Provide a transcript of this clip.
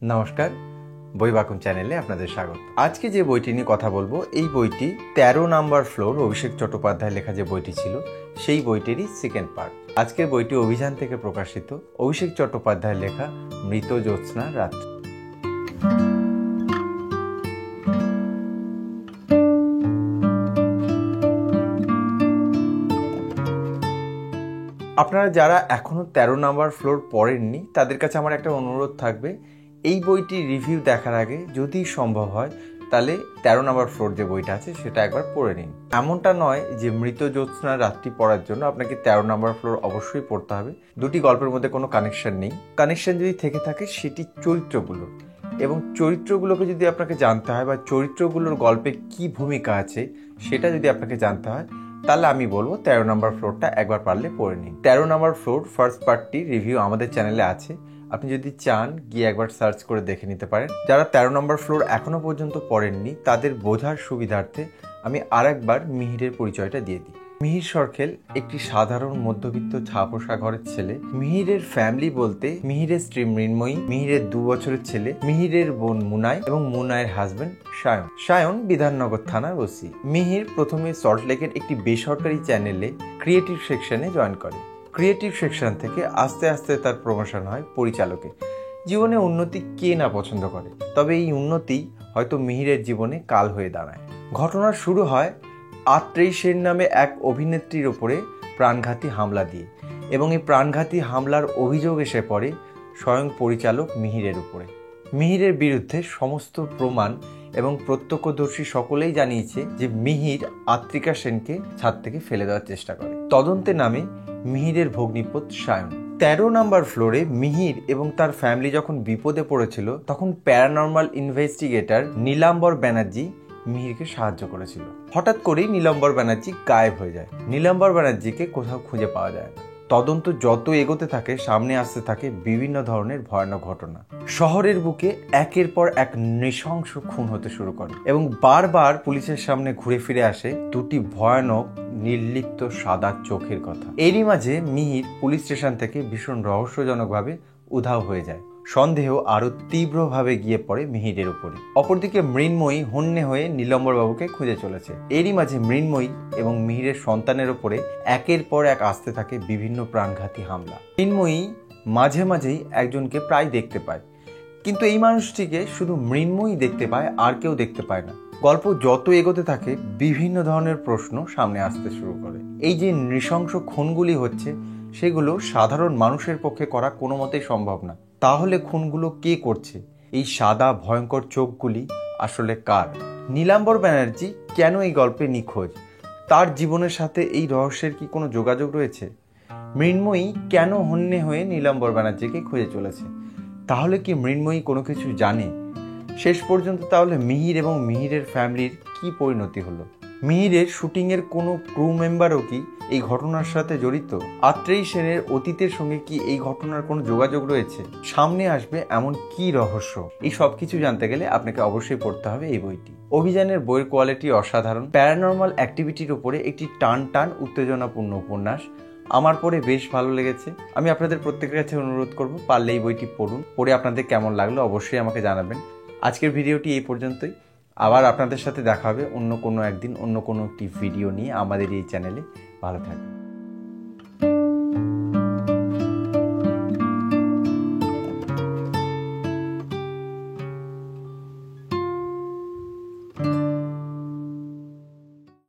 নমস্কার, বই বাকুম চ্যানেলে আপনাদের স্বাগত। আজকে যে বইটি নিয়ে কথা বলবো, এই বইটি 13 নাম্বার ফ্লোর অভিষেক চট্টোপাধ্যায় লেখা যে বইটি ছিল সেই বইটিরই সেকেন্ড পার্ট। আজকের বইটি অভিযান থেকে প্রকাশিত, অভিষেক চট্টোপাধ্যায়ের লেখা মৃত জ্যোৎস্না রাত্রি। আপনারা যারা এখনো 13 নাম্বার ফ্লোর পড়েননি তাদের কাছে আমার একটা অনুরোধ থাকবে, এই বইটির রিভিউ দেখার আগে যদি সম্ভব হয় তাহলে 13 নাম্বার ফ্লোর যে বইটা আছে সেটা একবার পড়ে নিন। এমনটা নয় যে মৃত জ্যোৎস্না রাত্রি পড়ার জন্য আপনাকে 13 নাম্বার ফ্লোর অবশ্যই পড়তে হবে। দুটি গল্পের মধ্যে কোনো কানেকশন নেই। কানেকশন যদি থেকে থাকে সেটি চরিত্রগুলোর, এবং চরিত্রগুলোকে যদি আপনাকে জানতে হয় বা চরিত্রগুলোর গল্পে কি ভূমিকা আছে সেটা যদি আপনাকে জানতে হয় তাহলে আমি বলবো 13 নাম্বার ফ্লোরটা একবার পারলে পড়ে নিন। 13 নাম্বার ফ্লোর ফার্স্ট পার্টটি রিভিউ আমাদের চ্যানেলে আছে, আপনি যদি চান গিয়ে একবার সার্চ করে দেখে নিতে পারেন। যারা 13 নম্বর ফ্লোর এখনো পর্যন্ত পড়েননি তাদের বোঝার সুবিধার্থে আমি আরেকবার মিহিরের পরিচয়টা দিয়ে দিই। মিহির সরখেল একটি সাধারণ মধ্যবিত্ত ছাপোষা ঘরের ছেলে। মিহিরের ফ্যামিলি বলতে মিহিরের স্ত্রী মৃন্ময়ী, মিহিরের 2 বছরের ছেলে, মিহিরের বোন মুনাই এবং মুনাইয়ের হাজবেন্ড সায়ন। সায়ন বিধাননগর থানার ওসি। মিহির প্রথমে সল্টলেকের একটি বেসরকারি চ্যানেলে ক্রিয়েটিভ সেকশনে জয়েন করে। ক্রিয়েটিভ সেকশন থেকে আস্তে আস্তে তার প্রমোশন হয় পরিচালকে। জীবনে উন্নতি কে না পছন্দ করে, তবে এই উন্নতি হয়তো মিহিরের জীবনে কাল হয়ে দাঁড়ায়। ঘটনা শুরু হয় আত্রেয়ী সেন নামে এক অভিনেত্রীর ওপরে প্রাণঘাতী হামলা দিয়ে, এবং এই প্রাণঘাতী হামলার অভিযোগ এসে পড়ে স্বয়ং পরিচালক মিহিরের উপরে। মিহিরের বিরুদ্ধে সমস্ত প্রমাণ এবং প্রত্যক্ষদর্শী সকলেই জানিয়েছে যে মিহির আত্রিকা সেনকে ছাদ থেকে ফেলে দেওয়ার চেষ্টা করে। তদন্তে নামে মিহিরের ভগ্নিপত সায়ন। 13 নাম্বার ফ্লোরে মিহির এবং তার ফ্যামিলি যখন বিপদে পড়েছিল তখন প্যারানর্মাল ইনভেস্টিগেটর নীলাম্বর ব্যানার্জি মিহিরকে সাহায্য করেছিল। হঠাৎ করেই নীলাম্বর ব্যানার্জি গায়েব হয়ে যায়। নীলাম্বর ব্যানার্জিকে কোথাও খুঁজে পাওয়া যায় না। তদন্ত যত এগোতে থাকে সামনে আসতে থাকে বিভিন্ন ধরনের ভয়ানক ঘটনা। শহরের বুকে একের পর এক নৃশংস খুন হতে শুরু করে এবং বারবার পুলিশের সামনে ঘুরে ফিরে আসে দুটি ভয়ানক নির্লিপ্ত সাদা চোখের কথা। এরই মাঝে মিহির পুলিশ স্টেশন থেকে ভীষণ রহস্যজনকভাবে উধাও হয়ে যায়। সন্দেহ আরো তীব্রভাবে গিয়ে পড়ে মিহিরের উপরে। অপরদিকে মৃন্ময়ী হন্যে হয়ে নীলম্বর বাবুকে খুঁজে চলেছে। এরই মাঝে মৃন্ময়ী এবং মিহিরের সন্তানের উপরে একের পর এক আসতে থাকে বিভিন্ন প্রাণঘাতী হামলা। মৃন্ময়ী মাঝে মাঝেই একজনকে প্রায় দেখতে পায়, কিন্তু এই মানুষটিকে শুধু মৃন্ময়ী দেখতে পায়, আর কেউ দেখতে পায় না। গল্প যত এগোতে থাকে বিভিন্ন ধরনের প্রশ্ন সামনে আসতে শুরু করে। এই যে নৃশংস খুনগুলি হচ্ছে সেগুলো সাধারণ মানুষের পক্ষে করা কোনো মতেই সম্ভব না। তাহলে খুনগুলো কে করছে? এই সাদা ভয়ঙ্কর চোখগুলি আসলে কার? নীলাম্বর ব্যানার্জি কেন এই গল্পে নিখোঁজ? তার জীবনের সাথে এই রহস্যের কি কোনো যোগাযোগ রয়েছে? মৃন্ময়ী কেন হন্যে হয়ে নীলাম্বর ব্যানার্জিকে খুঁজে চলেছে? তাহলে কি মৃন্ময়ী কোনো কিছু জানে? শেষ পর্যন্ত তাহলে মিহির এবং মিহিরের ফ্যামিলির কি পরিণতি হলো? মিহিরের শুটিংয়ের কোনো ক্রু মেম্বারও কি এই ঘটনার সাথে জড়িত? আত্রেয়ী সেনের অতীতের সঙ্গে কি এই ঘটনার কোনো যোগাযোগ রয়েছে? সামনে আসবে এমন কি রহস্য? এই সব কিছু জানতে গেলে আপনাকে অবশ্যই পড়তে হবে এই বইটি। অভিযানের বইয়ের কোয়ালিটি অসাধারণ। প্যারানর্মাল অ্যাক্টিভিটির উপরে একটি টান উত্তেজনাপূর্ণ উপন্যাস। আমার পড়ে বেশ ভালো লেগেছে। আমি আপনাদের প্রত্যেকের কাছে অনুরোধ করব, পারলে এই বইটি পড়ুন। পড়ে আপনাদের কেমন লাগলো অবশ্যই আমাকে জানাবেন। আজকের ভিডিওটি এই পর্যন্তই। আবার আপনাদের সাথে দেখা হবে অন্য কোনো একদিন অন্য কোনো একটি ভিডিও নিয়ে আমাদের এই চ্যানেলে। ভালো থাকবেন।